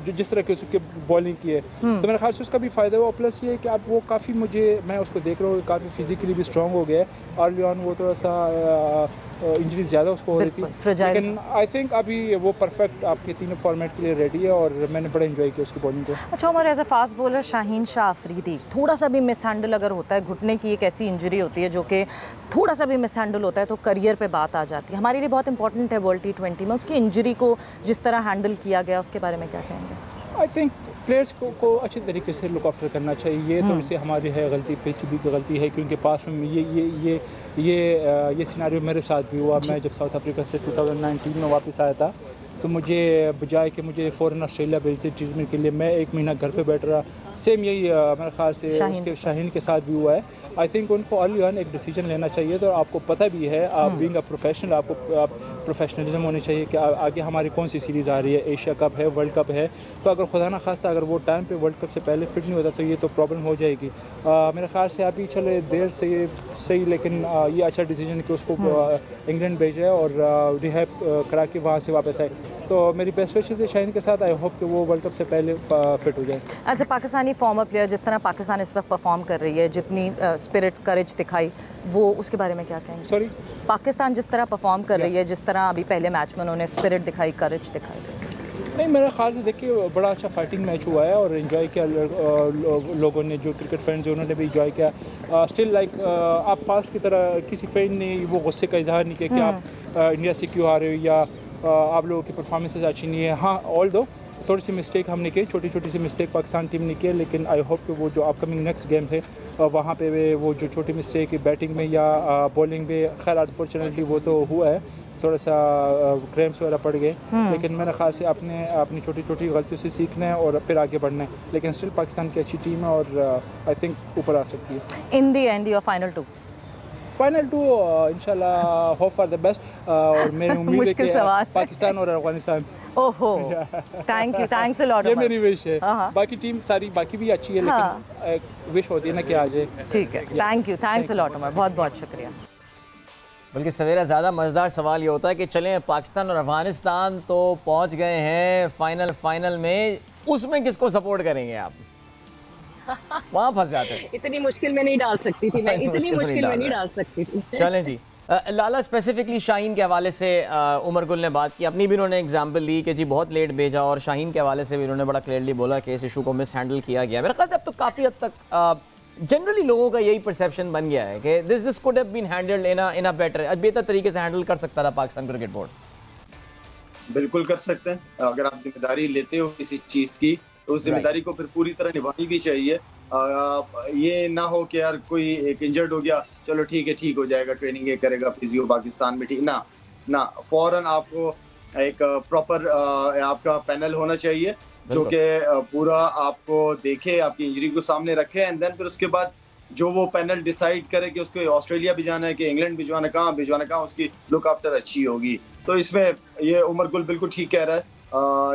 जो जिस तरह की उसकी बॉलिंग की है, तो मेरे ख्याल से उसका भी फ़ायदा हुआ। प्लस ये है कि अब वो काफ़ी, मैं उसको देख रहा हूँ काफ़ी फिजिकली भी स्ट्रॉन्ग हो गया है। अर्ली ऑन वो थोड़ा सा इंजरीज ज़्यादा उसको हो रही थी, लेकिन आई थिंक अभी वो परफेक्ट आपके तीनों फॉर्मेट के लिए रेडी है, और मैंने बड़ा एंजॉय किया उसकी बॉलिंग को। अच्छा Umar, as a fast bowler Shaheen Shah Afridi, थोड़ा सा भी मिस हैंडल अगर होता है, घुटने की एक ऐसी इंजरी होती है जो कि थोड़ा सा भी मिस हैंडल होता है तो करियर पे बात आ जाती है। हमारे लिए बहुत इंपॉर्टेंट है वर्ल्ड T20 में, उसकी इंजरी को जिस तरह हैंडल किया गया उसके बारे में क्या कहेंगे? आई थिंक प्लेयर्स को अच्छे तरीके से लुक आफ्टर करना चाहिए। ये तो इसे हमारी है गलती, PCB की गलती है, क्योंकि पास में ये सिनारियो मेरे साथ भी हुआ। मैं जब साउथ अफ्रीका से 2019 में वापस आया था, तो मुझे बजाय कि मुझे फ़ौरन ऑस्ट्रेलिया भेजते ट्रीटमेंट के लिए, मैं 1 महीना घर पे बैठ रहा। सेम यही मेरे ख्याल से उसके शाहीन के साथ भी हुआ है। आई थिंक उनको अर्ली ऑन एक डिसीजन लेना चाहिए। तो आपको पता भी है, आप बीइंग अ प्रोफेशनल, आपको प्रोफेशनलिज्म होनी चाहिए कि आगे हमारी कौन सी सीरीज़ आ रही है, एशिया कप है, वर्ल्ड कप है। तो अगर खुदा ना खास्ता अगर वो टाइम पे वर्ल्ड कप से पहले फिट नहीं होता तो ये तो प्रॉब्लम हो जाएगी। मेरे ख्याल से अभी चले देर से ये सही, लेकिन ये अच्छा डिसीजन कि उसको इंग्लैंड भेजा है और रिहैब करा के वहाँ से वापस आए। तो मेरी बेस्ट विशेस है शाहीन के साथ। आई होप कि वो वर्ल्ड कप से पहले फिट हो जाए। As a Pakistani former player, जिस तरह पाकिस्तान इस वक्त परफॉर्म कर रही है, जितनी स्पिरिट करेज दिखाई, वो उसके बारे में क्या कहेंगे? सॉरी, पाकिस्तान जिस तरह परफॉर्म कर रही है, जिस तरह अभी पहले मैच में उन्होंने स्पिरिट दिखाई, करेज दिखाई। नहीं, मेरे ख्याल से देखिए बड़ा अच्छा फाइटिंग मैच हुआ है और इन्जॉय किया लोगों ने, जो क्रिकेट फैंस हैं उन्होंने भी इन्जॉय किया। स्टिल लाइक आप पास की तरह किसी फैन ने वो गुस्से का इजहार नहीं किया कि आप इंडिया से क्यों आ रहे हो, या आप लोगों की परफॉर्मेंसेज अच्छी नहीं है। हाँ, ऑल दो थोड़ी सी मिस्टेक हमने की, छोटी छोटी सी मिस्टेक पाकिस्तान टीम ने की, लेकिन आई होप कि वो जो अपकमिंग नेक्स्ट गेम थे वहाँ पे वो जो छोटी मिस्टेक बैटिंग में या बॉलिंग में, खैर अनफॉर्चुनेटली वो तो हुआ है, थोड़ा सा क्रैम्प्स वगैरह पड़ गए, लेकिन मेरे ख्याल से अपनी छोटी छोटी गलतियों से सीखना है और फिर आगे बढ़ना है। लेकिन स्टिल पाकिस्तान की अच्छी टीम है और आई थिंक ऊपर आ सकती है। इन दी एंड योर फाइनल टू इंशाल्लाह, होप फॉर द बेस्ट। और मेरी उम्मीद है कि पाकिस्तान और अफगानिस्तान। ओहो, thank you, thanks a lot. ये मेरी विश है। बाकी टीम सारी बाकी भी अच्छी है, लेकिन विश होती है ना कि आ जाए। ठीक है, thank you, thanks a lot Umar, बहुत बहुत शुक्रिया। बल्कि सवेरा ज़्यादा मज़ेदार सवाल ये होता है कि चलें पाकिस्तान और अफगानिस्तान तो पहुंच गए हैं फाइनल में, उसमें किसको सपोर्ट करेंगे आप? वहाँ फंस जाते हैं। इतनी मुश्किल में नहीं डाल सकती थी मैं, इतनी मुश्किल में नहीं डाल सकती थी। चलें जी, लाला स्पेसिफिकली शाहीन के हवाले से उमर गुल ने बात की, अपनी भी उन्होंने एग्जांपल दी कि जी बहुत लेट भेजा, और शाहीन के हवाले से भी उन्होंने बड़ा क्लियरली बोला कि इस इशू को मिस हैंडल किया गया। मेरे ख्याल से अब तो काफ़ी हद तक जनरली लोगों का यही परसेप्शन बन गया है कि this could have been handled in a बेहतर तरीके से हैंडल कर सकता था पाकिस्तान क्रिकेट बोर्ड। बिल्कुल कर सकते हैं। अगर आप जिम्मेदारी लेते हो किसी चीज़ की तो उस जिम्मेदारी को फिर पूरी तरह निभानी भी चाहिए। ये ना हो कि यार कोई एक इंजर्ड हो गया, चलो ठीक है, ठीक हो जाएगा, ट्रेनिंग ये करेगा, फिजियो पाकिस्तान में ठीक ना, फौरन आपको एक प्रॉपर आपका पैनल होना चाहिए जो कि पूरा आपको देखे, आपकी इंजरी को सामने रखे, एंड देन फिर उसके बाद जो वो पैनल डिसाइड करे कि उसको ऑस्ट्रेलिया भिजवाना है कि इंग्लैंड भिजवाना, कहाँ भिजवाना, कहाँ उसकी लुक आफ्टर अच्छी होगी। तो इसमें ये उमर गुल बिल्कुल ठीक कह रहा है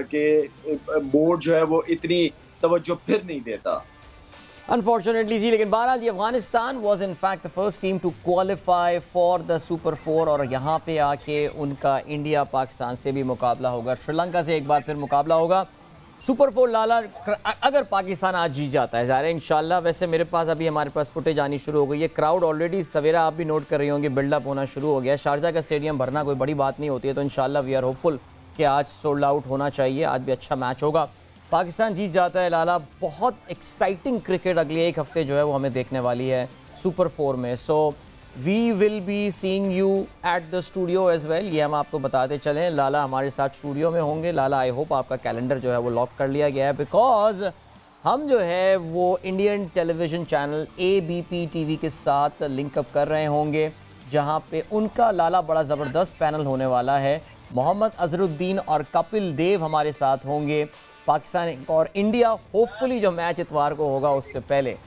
कि बोर्ड जो है वो इतनी तवज्जो फिर नहीं देता अनफॉर्चुनेटली जी। लेकिन बहरहाल ये Afghanistan was in fact the first team to qualify for the super 4, और यहाँ पे आके उनका इंडिया पाकिस्तान से भी मुकाबला होगा, श्रीलंका से एक बार फिर मुकाबला होगा। सुपर 4 लाला अगर पाकिस्तान आज जीत जाता है, ज़ाहिर है इंशाल्लाह। वैसे मेरे पास अभी हमारे पास फुटेज आनी शुरू हो गई है, क्राउड ऑलरेडी सवेरा आप भी नोट कर रही होंगी बिल्डअप होना शुरू हो गया। शारजा का स्टेडियम भरना कोई बड़ी बात नहीं होती है, तो इंशाल्लाह वी आर होपफुल कि आज सोल्ड आउट होना चाहिए, आज भी अच्छा मैच होगा। पाकिस्तान जीत जाता है लाला, बहुत एक्साइटिंग क्रिकेट अगले एक हफ्ते जो है वो हमें देखने वाली है सुपर 4 में। So we will be seeing you at the studio as well, ये हम आपको बताते चलें। लाला हमारे साथ स्टूडियो में होंगे। लाला, आई होप आपका कैलेंडर जो है वो लॉक कर लिया गया है, बिकॉज हम जो है वो Indian television channel ABP TV के साथ लिंकअप कर रहे होंगे, जहां पे उनका लाला बड़ा ज़बरदस्त पैनल होने वाला है। मोहम्मद अजहरुद्दीन और कपिल देव हमारे साथ होंगे। पाकिस्तान और इंडिया होपफुली जो मैच इतवार को होगा उससे पहले।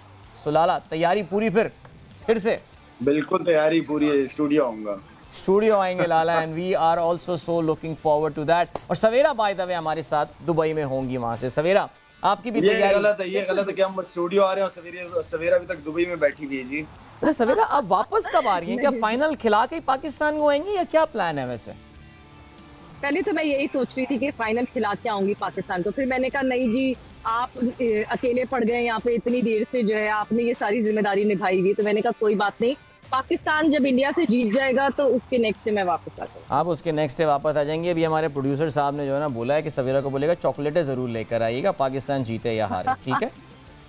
सो लाला, तैयारी पूरी फिर से? बिल्कुल तैयारी पूरी है, स्टूडियो आऊँगा। स्टूडियो आएंगे Lala, and we are also so looking forward to that. और सवेरा बाय द वे हमारे साथ दुबई में होंगी वहाँ से। सवेरा, आपकी भी तैयारी? ये गलत है कि हम स्टूडियो आ रहे हैं और सवेरा अभी तक दुबई में बैठी हुई है जी। अरे सवेरा, आप वापस कब आ रही हैं? क्या फाइनल खिला के पाकिस्तान को आएंगी या क्या प्लान है वैसे? पहले तो मैं यही सोच रही थी कि फाइनल खिला के आऊंगी पाकिस्तान को, फिर मैंने कहा नहीं जी, आप अकेले पड़ गए यहाँ पे इतनी देर से, जो है आपने ये सारी जिम्मेदारी निभाई हुई, तो मैंने कहा कोई बात नहीं, पाकिस्तान जब इंडिया से जीत जाएगा तो उसके नेक्स्ट डे मैं वापस आता हूँ। आप उसके नेक्स्ट डे वापस आ जाएंगे। अभी हमारे प्रोड्यूसर साहब ने जो है ना बोला है कि सवेरा को बोलेगा चॉकलेटें ज़रूर लेकर आइएगा, पाकिस्तान जीते या हारे, ठीक है?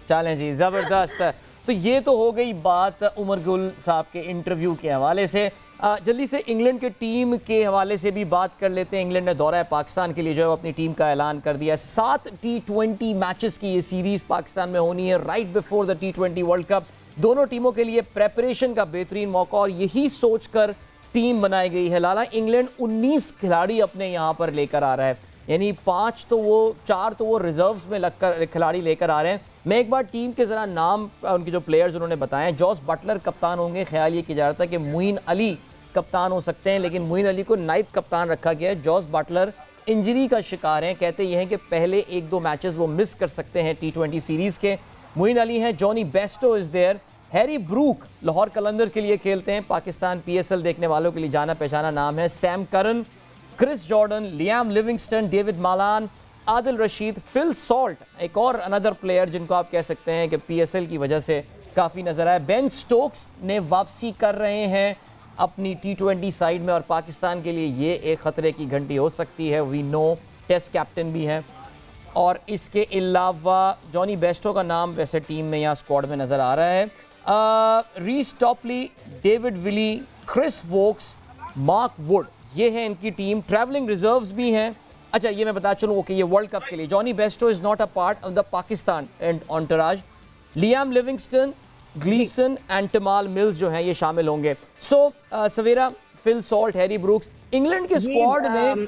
चलें जी, ज़बरदस्त। तो ये तो हो गई बात उमर गुल साहब के इंटरव्यू के हवाले से। जल्दी से इंग्लैंड के टीम के हवाले से भी बात कर लेते हैं। इंग्लैंड ने दौरा पाकिस्तान के लिए जो है अपनी टीम का ऐलान कर दिया है। 7 T20 मैचेस की ये सीरीज़ पाकिस्तान में होनी है right before the T20 world cup. दोनों टीमों के लिए प्रेपरेशन का बेहतरीन मौका, और यही सोचकर टीम बनाई गई है। लाला, इंग्लैंड 19 खिलाड़ी अपने यहाँ पर लेकर आ रहा है, यानी 4 तो वो रिजर्व्स में लगकर खिलाड़ी लेकर आ रहे हैं। मैं एक बार टीम के ज़रा नाम उनके जो प्लेयर्स उन्होंने बताए हैं। जॉस बटलर कप्तान होंगे, ख्याल ये किया जा रहा था कि मोइन अली कप्तान हो सकते हैं, लेकिन मोइन अली को नाइब कप्तान रखा गया है। जॉस बटलर इंजरी का शिकार हैं, कहते ये हैं कि पहले 1-2 मैचेस वो मिस कर सकते हैं T20 सीरीज़ के। मोइन अली हैं, Jonny Bairstow is there, Harry Brook Lahore Qalandar के लिए खेलते हैं, पाकिस्तान PSL देखने वालों के लिए जाना पहचाना नाम है। Sam Curran, Chris Jordan, Liam Livingstone, David Malan, Adil Rashid, Phil Salt, एक और अनदर प्लेयर जिनको आप कह सकते हैं कि PSL की वजह से काफ़ी नज़र आया। बेन स्टोक्स ने वापसी कर रहे हैं अपनी T20 साइड में, और पाकिस्तान के लिए ये एक ख़तरे की घंटी हो सकती है। वी नो टेस्ट कैप्टन भी हैं, और इसके अलावा जॉनी बेस्टो का नाम वैसे टीम में या स्क्वाड में नज़र आ रहा है। Reece Topley, David Willey, Chris Woakes, Mark Wood, ये है इनकी टीम। ट्रैवलिंग रिजर्व्स भी हैं। अच्छा, ये मैं बता चलूँ कि ये वर्ल्ड कप के लिए Jonny Bairstow is not a part of the Pakistan and entourage. Liam Livingstone, Gleeson and Tymal Mills जो हैं ये शामिल होंगे। So Savera, Phil Salt, Harry Brooks, England के स्क्वाड में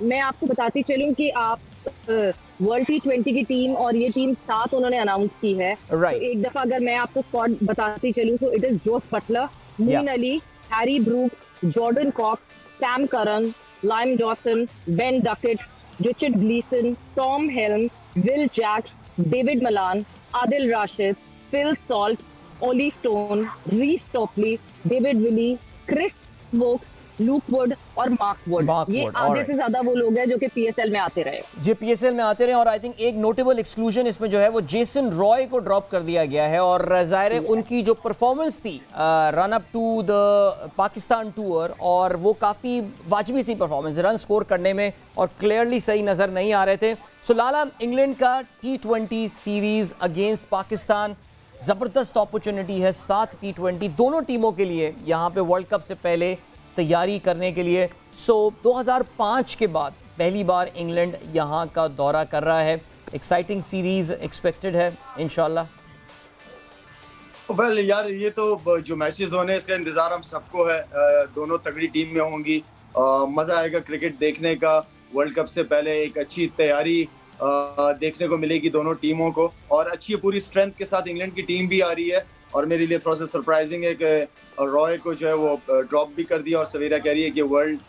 मैं आपको बताती चलूं कि आप वर्ल्ड T20 की टीम और ये टीम 7 उन्होंने अनाउंस की है। तो एक दफा अगर मैं आपको स्क्वाड बताती चलूं तो it is Jos Buttler, Moeen Ali, Harry Brooks, Jordan Cox, Sam Curran, Liam Dawson, Ben Duckett, Richard Gleeson, Tom Helm, Will Jacks, David Malan, Adil Rashid, Phil Salt, Olly Stone, Reece Topley, David Willey, Chris Woakes, Luke Wood और Mark Wood. ये आधे से ज्यादा वो लोग हैं जो कि PSL में आते रहे, और आई थिंक एक नोटेबल एक्सक्लूजन इसमें जो है वो जेसन रॉय को ड्रॉप कर दिया गया है। और ज़ाहिर है उनकी जो परफॉर्मेंस थी run up to the Pakistan tour, और वो काफ़ी वाजिबी सी परफॉर्मेंस, रन स्कोर करने में और क्लियरली सही नज़र नहीं आ रहे थे। सो लाला, इंग्लैंड का T20 सीरीज़ अगेंस्ट पाकिस्तान ज़बरदस्त अपॉर्चुनिटी है। 7 T20 दोनों टीमों के लिए यहाँ पे वर्ल्ड कप से पहले तैयारी करने के लिए। सो 2005 के बाद पहली बार इंग्लैंड यहाँ का दौरा कर रहा है। एक्साइटिंग सीरीज एक्सपेक्टेड है इंशाल्लाह। वेल यार, ये तो जो मैचेस होने इसका इंतजार हम सबको है। दोनों तगड़ी टीम में होंगी, मजा आएगा क्रिकेट देखने का। वर्ल्ड कप से पहले एक अच्छी तैयारी देखने को मिलेगी दोनों टीमों को, और अच्छी पूरी स्ट्रेंथ के साथ इंग्लैंड की टीम भी आ रही है। और मेरे लिए थोड़ा सा सरप्राइजिंग है कि रॉय को जो है वो ड्रॉप भी कर दिया, और सवेरा कह रही है कि वर्ल्ड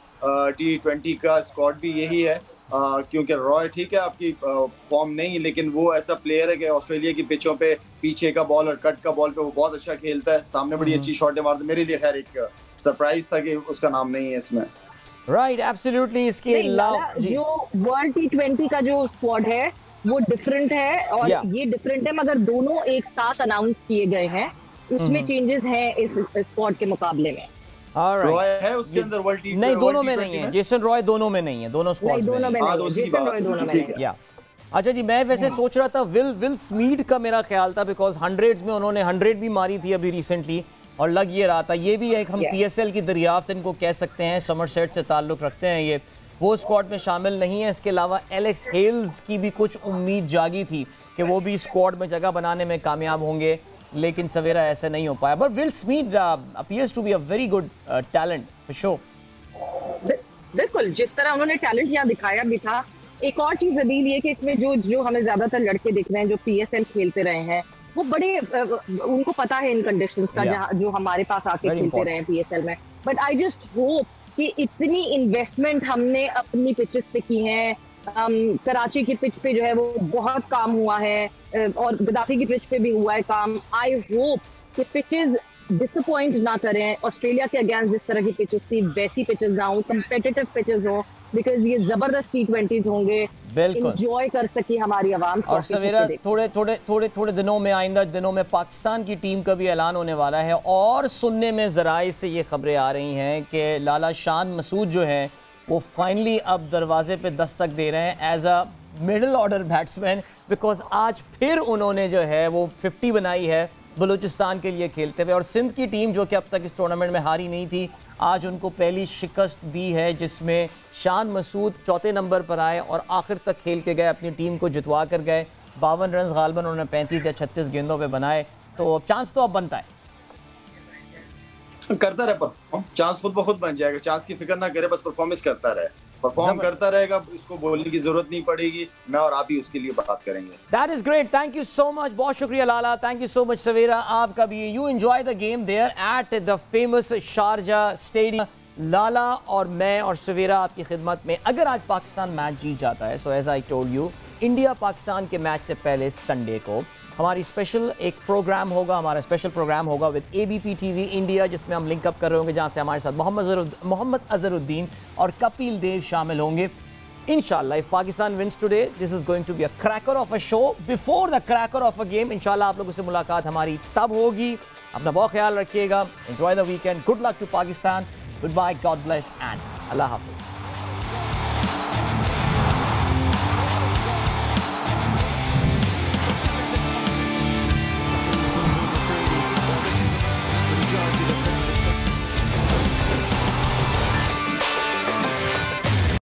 T20 का स्क्वाड भी यही है, क्योंकि रॉय ठीक है आपकी फॉर्म नहीं, लेकिन वो ऐसा प्लेयर है कि ऑस्ट्रेलिया की पिचों पे पीछे का बॉल और कट का बॉल पे वो बहुत अच्छा खेलता है, सामने बड़ी अच्छी शॉटें मारता है। मेरे लिए खैर एक सरप्राइज था कि उसका नाम नहीं है इसमें। Right, absolutely. इसके अलावा जो वर्ल्ड T20 का जो स्क्वाड है वो डिफरेंट है, और ये डिफरेंट है, मगर दोनों एक साथ अनाउंस किए गए हैं। उसमें चेंजेस हैं इस स्क्वाड के मुकाबले में। रॉय है उसके अंदर वर्ल्ड टीम नहीं, दोनों में नहीं है। जेसन रॉय दोनों में नहीं है, दोनों स्क्वाड्स में नहीं। अच्छा जी, मैं वैसे सोच रहा था विल स्मीड का मेरा ख्याल था, बिकॉज 100s में उन्होंने 100 भी मारी थी अभी रिसेंटली। और लग ये रहा था ये भी एक हम Yeah. PSL की दरियाफ्त इनको कह सकते हैं, समरसेट से ताल्लुक़ रखते हैं, ये वो स्क्वाड में शामिल नहीं है। इसके अलावा एलेक्स हेल्स की भी कुछ उम्मीद जागी थी कि वो भी स्क्वाड में जगह बनाने में कामयाब होंगे, लेकिन सवेरा ऐसे नहीं हो पाया। But Will Smith appears to be a very good talent for sure. बिल्कुल, जिस तरह उन्होंने टैलेंट यहाँ दिखाया भी था। एक और चीज अदील ये कि इसमें जो हमें ज्यादातर लड़के दिख रहे हैं जो PSL खेलते रहे हैं, वो बड़े उनको पता है इन कंडीशंस का, जो हमारे पास आके खेलते रहे हैं PSL में। बट आई जस्ट होप कि इतनी इन्वेस्टमेंट हमने अपनी पिचेस पे की है। कराची की पिच पे जो है वो बहुत काम हुआ है, और गद्दाफी की पिच पे भी हुआ है काम। आई होप कि पिचेस डिसअपॉइंट ना करें, ऑस्ट्रेलिया के अगेंस्ट जिस तरह की पिचेस थी वैसी पिचेस ना हो, कंपेटिटिव पिचेस हो, बिकॉज ये जबरदस्त T20s होंगे, एंजॉय कर सकी हमारी आवाम। और सवेरा थोड़े दिनों में, आइंदा दिनों में पाकिस्तान की टीम का भी ऐलान होने वाला है, और सुनने में ज़राए से ये खबरें आ रही हैं कि लाला शान मसूद जो है वो फाइनली अब दरवाजे पे दस्तक दे रहे हैं as a middle order batsman, because आज फिर उन्होंने जो है वो 50 बनाई है बलूचिस्तान के लिए खेलते हुए। और सिंध की टीम जो कि अब तक इस टूर्नामेंट में हारी नहीं थी, आज उनको पहली शिकस्त दी है, जिसमें शान मसूद चौथे नंबर पर आए और आखिर तक खेल के गए, अपनी टीम को जितवा कर गए। 52 रन गालबन उन्होंने 35 या 36 गेंदों पे बनाए, तो चांस तो अब बनता है। करता रहे परफॉर्म, चांस खुद ब खुद बन जाएगा। चांस की फिक्र ना करे, बस परफॉर्मेंस करता रहे, परफॉर्म करता रहेगा, इसको बोलने की जरूरत नहीं पड़ेगी। मैं और आप ही उसके लिए बात करेंगे। That is great. Thank you so much. बहुत शुक्रिया लाला। Thank you so much सवेरा। आपका भी you enjoy the game there at the famous Sharjah stadium. Lala और मैं और सवेरा आपकी खिदमत में। अगर आज पाकिस्तान मैच जीत जाता है, so as I told you, India Pakistan के मैच से पहले संडे को हमारी स्पेशल एक प्रोग्राम होगा, हमारा स्पेशल प्रोग्राम होगा विद ABP TV इंडिया, जिसमें हम लिंकअप कर रहे होंगे, जहां से हमारे साथ मोहम्मद अजहरुद्दीन और कपिल देव शामिल होंगे। इंशाल्लाह if Pakistan wins today, this is going to be a cracker of a show before the cracker of a game. इंशाल्लाह आप लोगों से मुलाकात हमारी तब होगी। अपना बहुत ख्याल रखिएगा। Enjoy the weekend. Good luck to Pakistan. Goodbye, God bless and अल्लाह हाफिज।